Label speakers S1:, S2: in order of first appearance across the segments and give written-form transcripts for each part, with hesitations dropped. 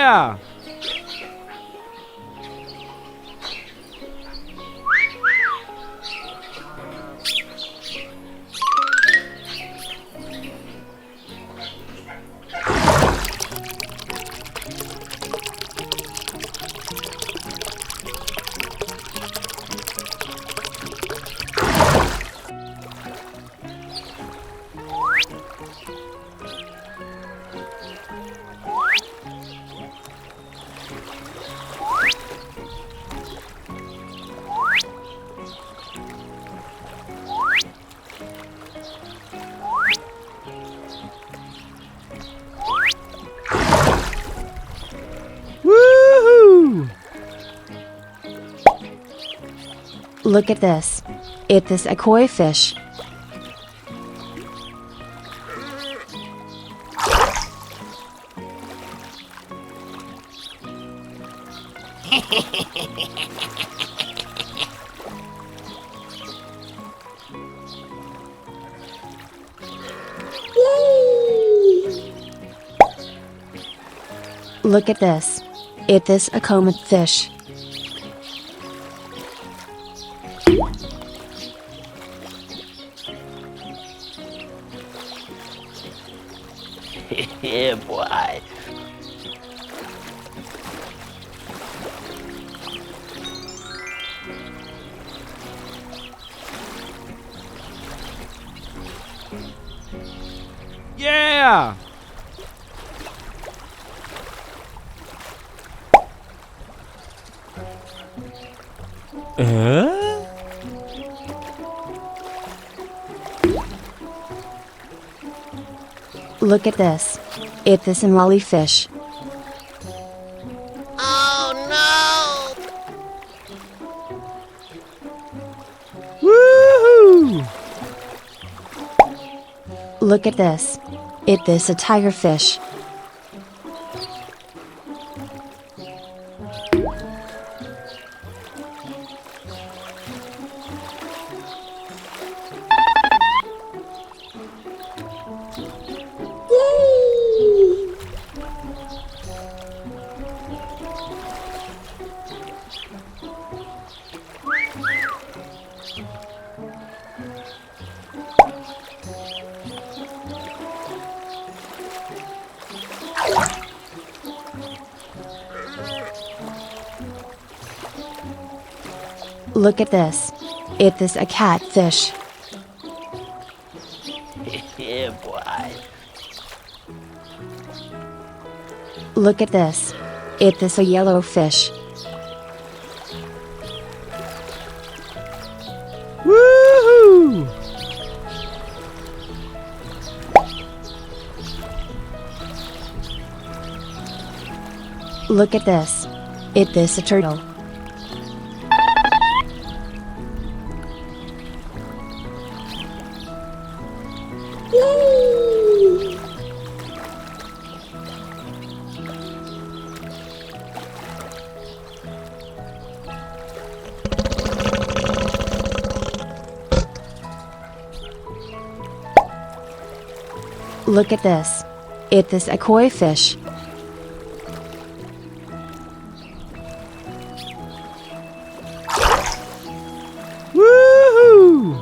S1: Yeah! Woohoo!
S2: Look at this. It is a koi fish. Look at this. It is a comet fish.
S3: Yeah, boy.
S1: Yeah!
S2: Look at this. It is a molly fish.
S1: Woohoo!
S2: Look at this. It is a tiger fish. Look at this. It is a catfish.
S3: Yeah, boy.
S2: Look at this. It is a yellow fish.
S1: Woohoo!
S2: Look at this. It is a turtle. Look at this. It is a koi fish.
S1: Woohoo!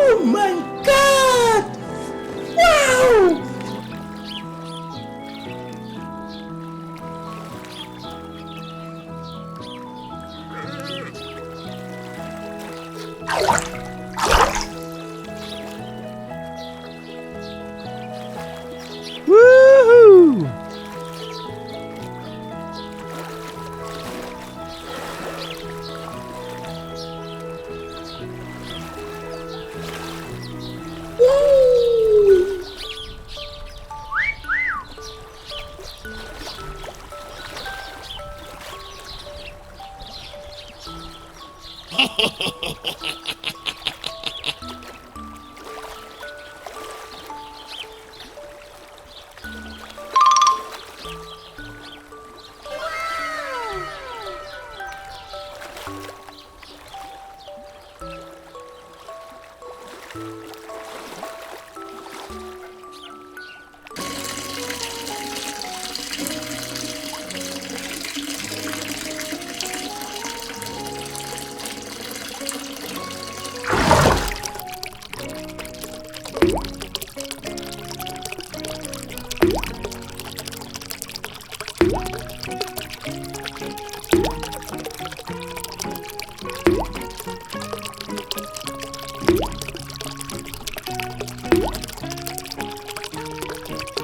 S4: Oh my god! Wow!
S1: Woohoo!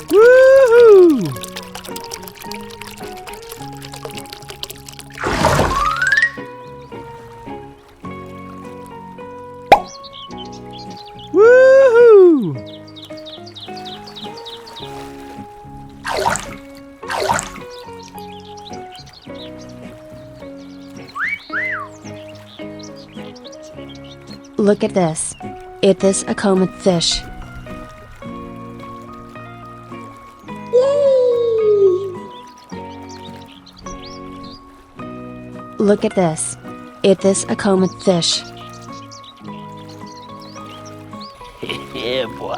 S1: Woohoo! Woohoo!
S2: Look at this. It is a common fish. Look at this. It is a common fish.
S3: Yeah, boy.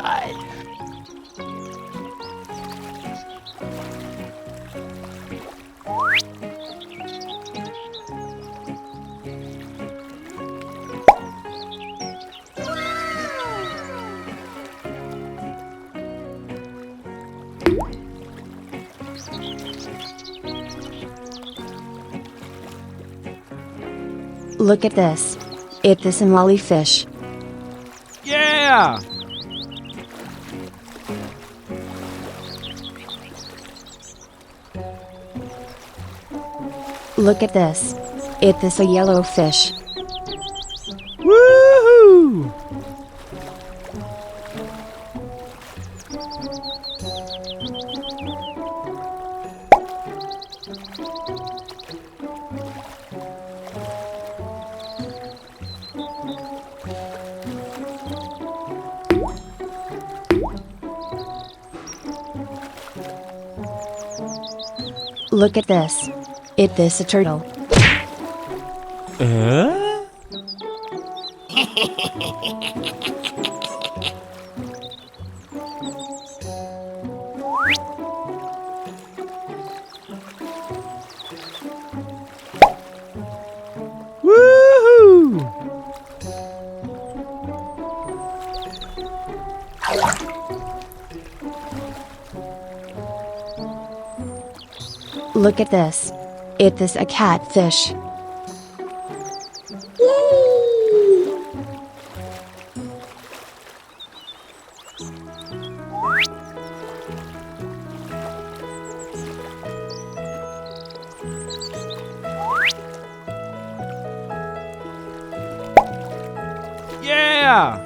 S2: Look at this. It is a molly fish.
S1: Yeah!
S2: Look at this. It is a yellow fish.
S1: Woohoo!
S2: Look at this. It is a turtle.
S1: Woohoo!
S2: Look at this. It is a catfish.
S1: Yeah!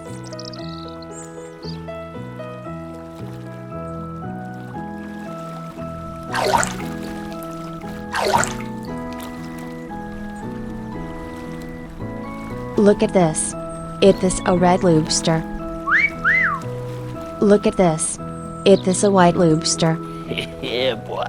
S2: Look at this. It is a red lobster. Look at this. It is a white lobster.
S3: Yeah, boy.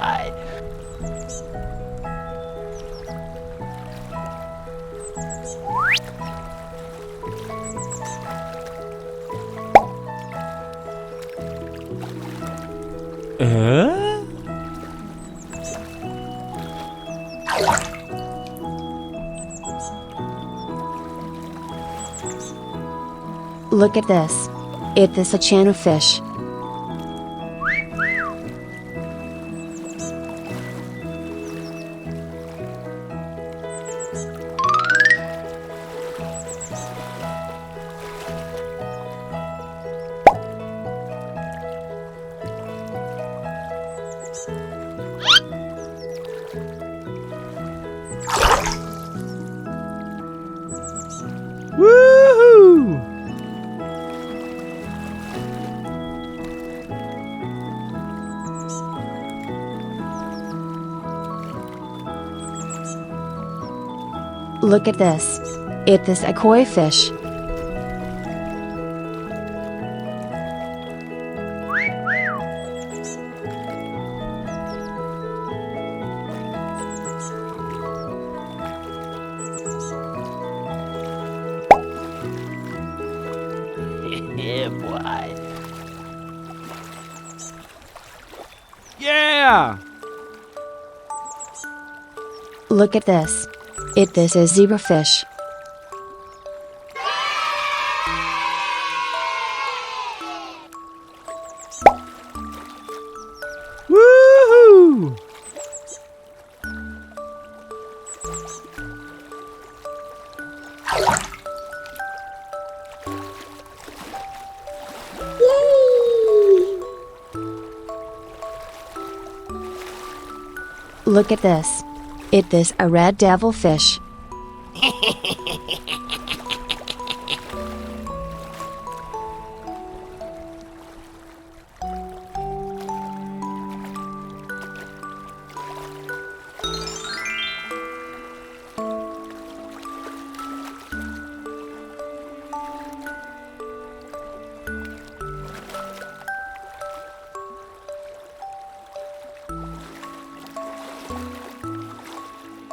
S2: Look at this. It is a channel fish.
S1: Woohoo!
S2: Look at this. It is a koi fish.
S3: Yeah, boy.
S1: Yeah!
S2: Look at this. This is zebrafish.
S1: Woohoo!
S2: Look at this. This a red devilfish.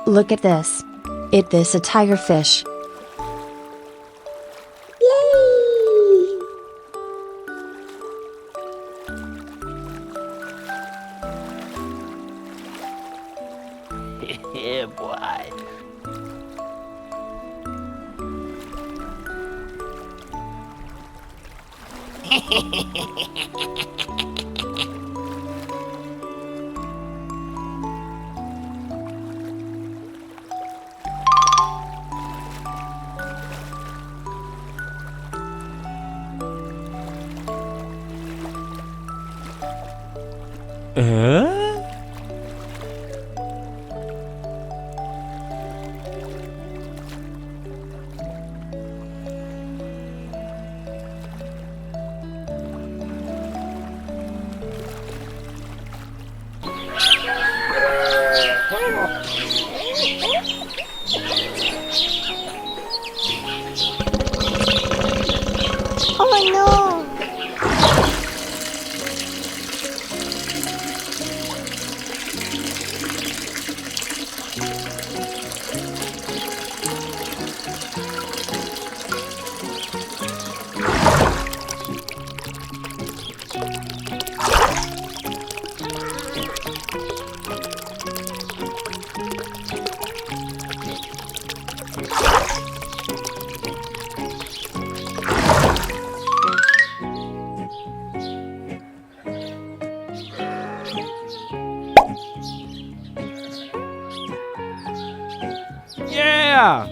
S2: Look at this. This a tigerfish.
S3: Yeah, boy.
S5: Oh no!
S1: Yeah!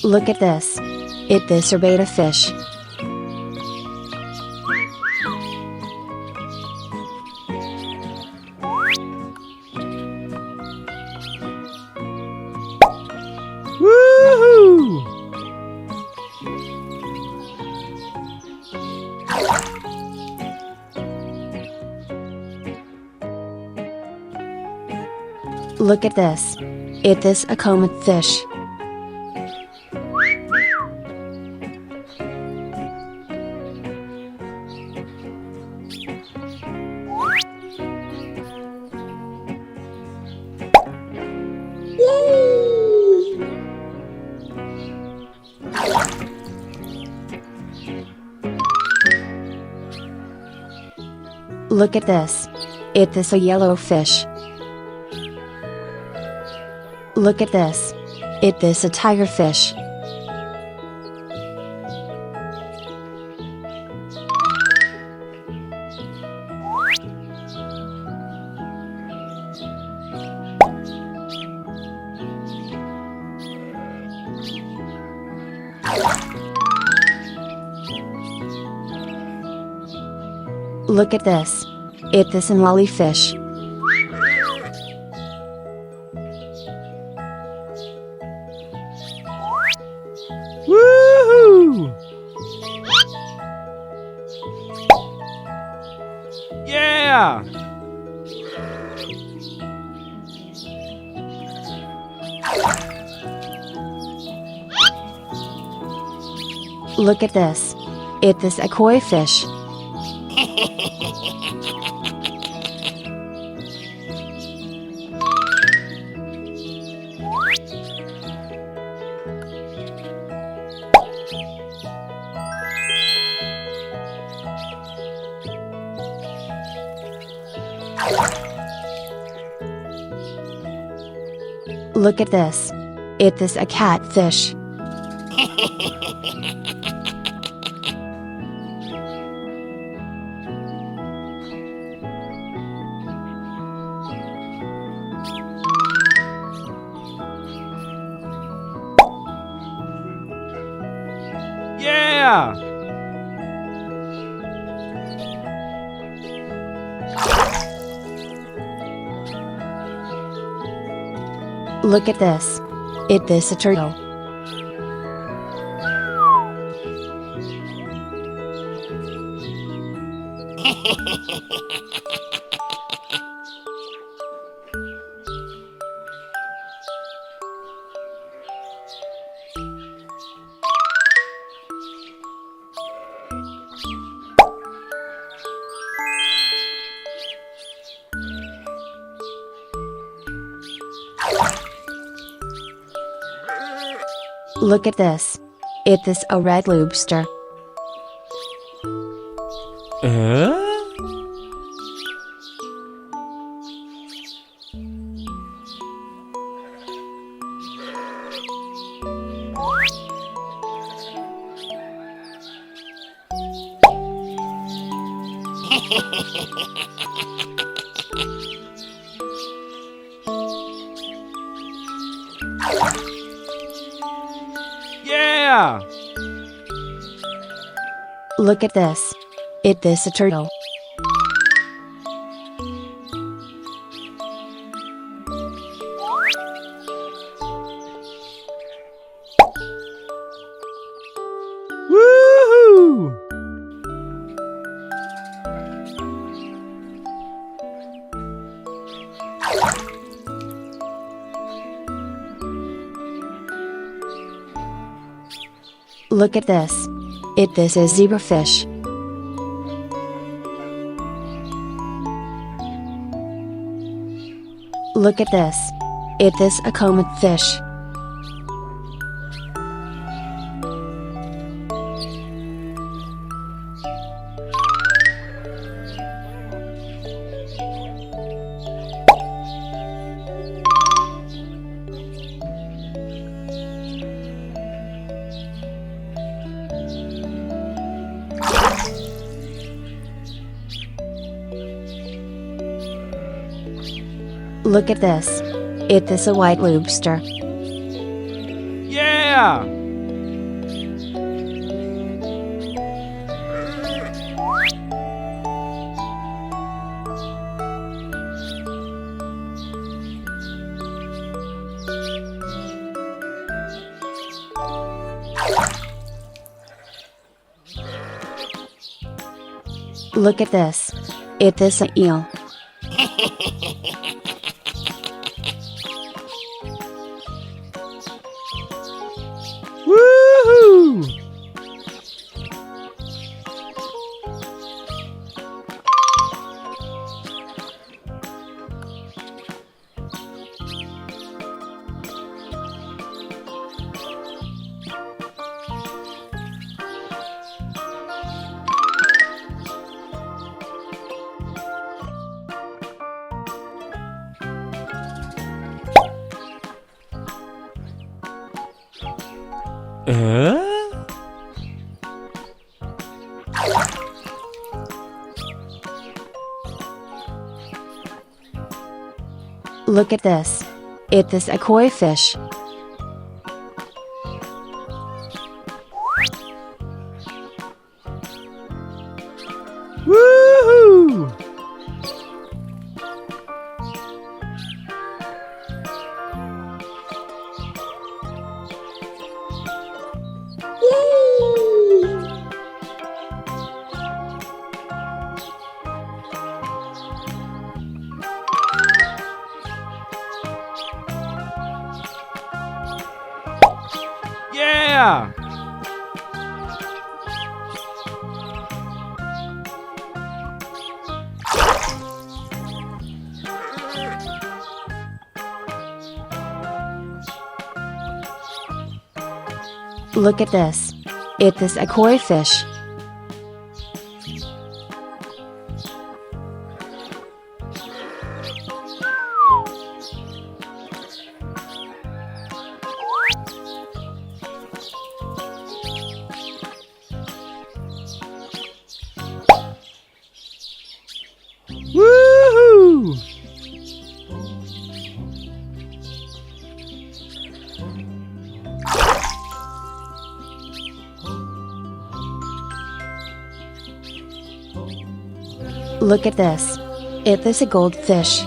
S2: Look at this. This a betta fish.
S1: Woohoo!
S2: Look at this. This a comet fish. Look at this. This a yellow fish. Look at this. This a tigerfish. Look at this. This an lolly fish.
S1: Woohoo! Yeah!
S2: Look at this. This a koi fish. Look at this. It is a catfish.
S1: Yeah!
S2: Look at this. It is a turtle. Look at this. It is a red lobster.
S1: Yeah!
S2: Look at this. It is a turtle.
S1: Woohoo!
S2: Look at this. It is a zebrafish. Look at this. It is a comet fish. Look at this. It is a white lobster.
S1: Yeah!
S2: Look at this. It is an eel.
S1: Woohoo!
S2: Look at this. It is a koi fish.
S1: Woohoo! Yeah!
S2: Look at this. It is a koi fish. Look at this. It is a goldfish.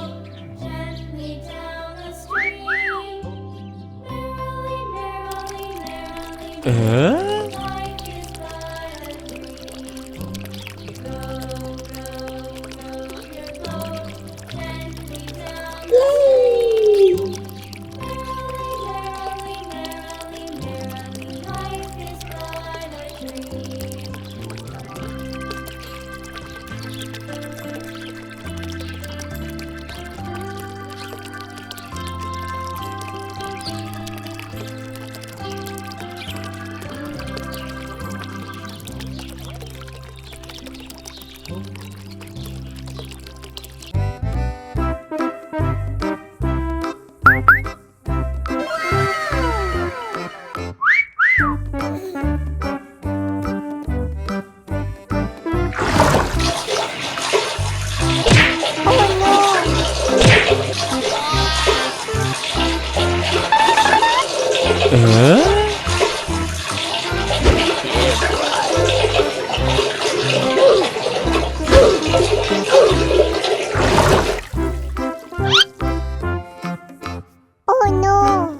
S5: Oh no!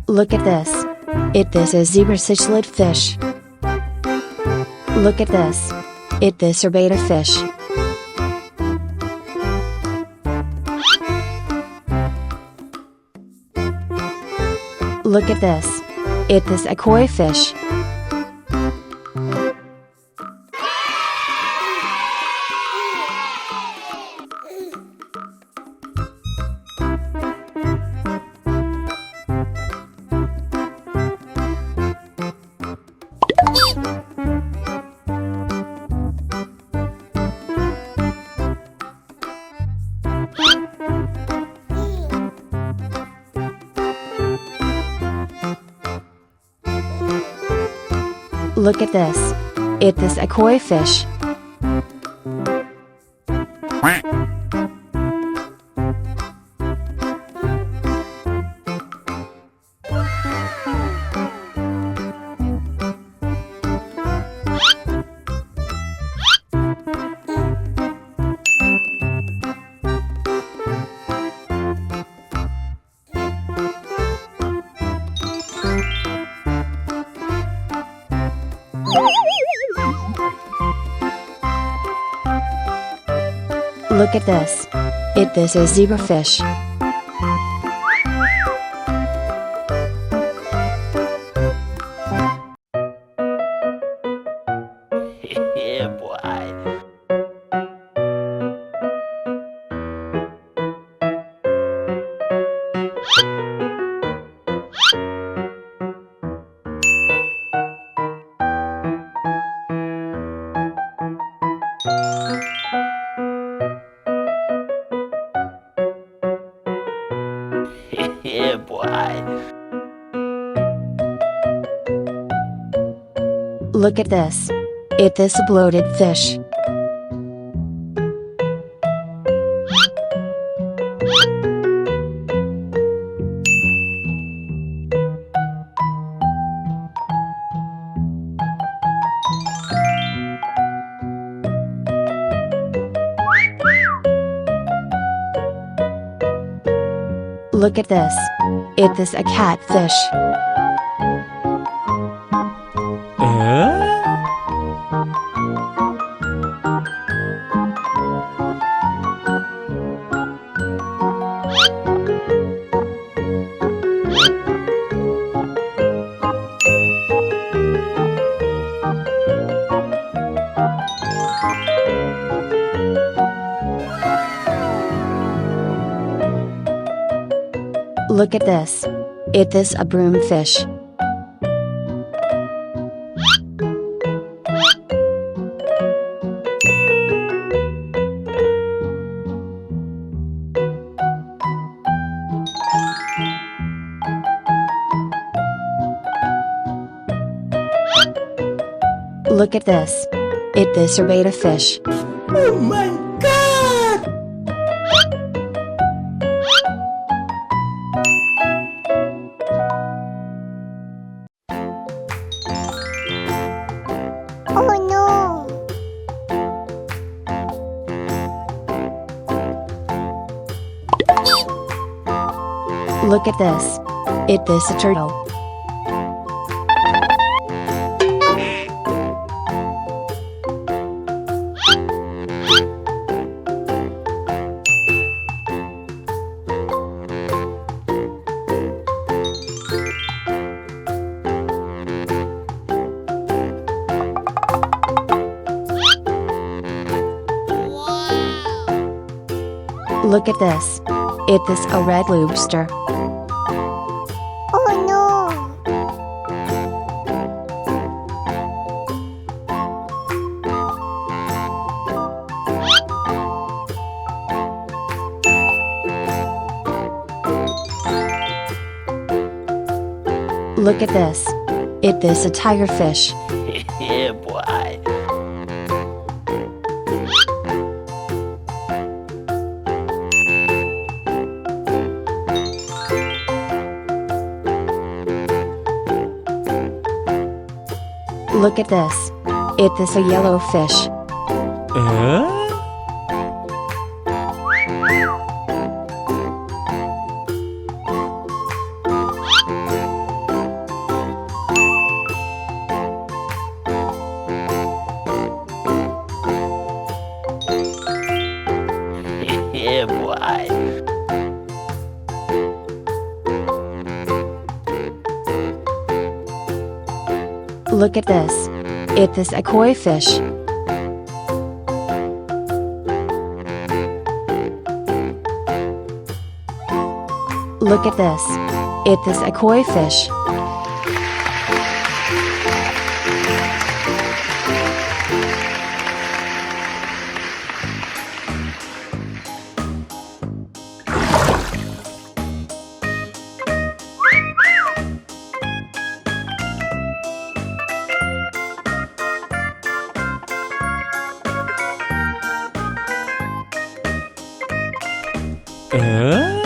S2: Look at this. It is a zebra cichlid fish. Look at this. It is a betta fish. Look at this. It is a koi fish. Look at this. It is a koi fish. Look at this. It is a zebra fish.
S3: Yeah, boy. Yeah, boy.
S2: Look at this. It is a bloated fish. Look at this. It is a catfish. Look at this. It is a broomfish. Look at this. It is a betta fish.
S4: Oh my god!
S5: Oh no!
S2: Look at this. It is a turtle. Look at this. It is a red lobster.
S5: Oh no!
S2: Look at this. It is a tigerfish.
S3: Yeah, boy.
S2: Look at this. It is a yellow fish.
S3: Yeah, boy.
S2: Look at this. It is a koi fish. Look at this. It is a koi fish.
S1: Uh?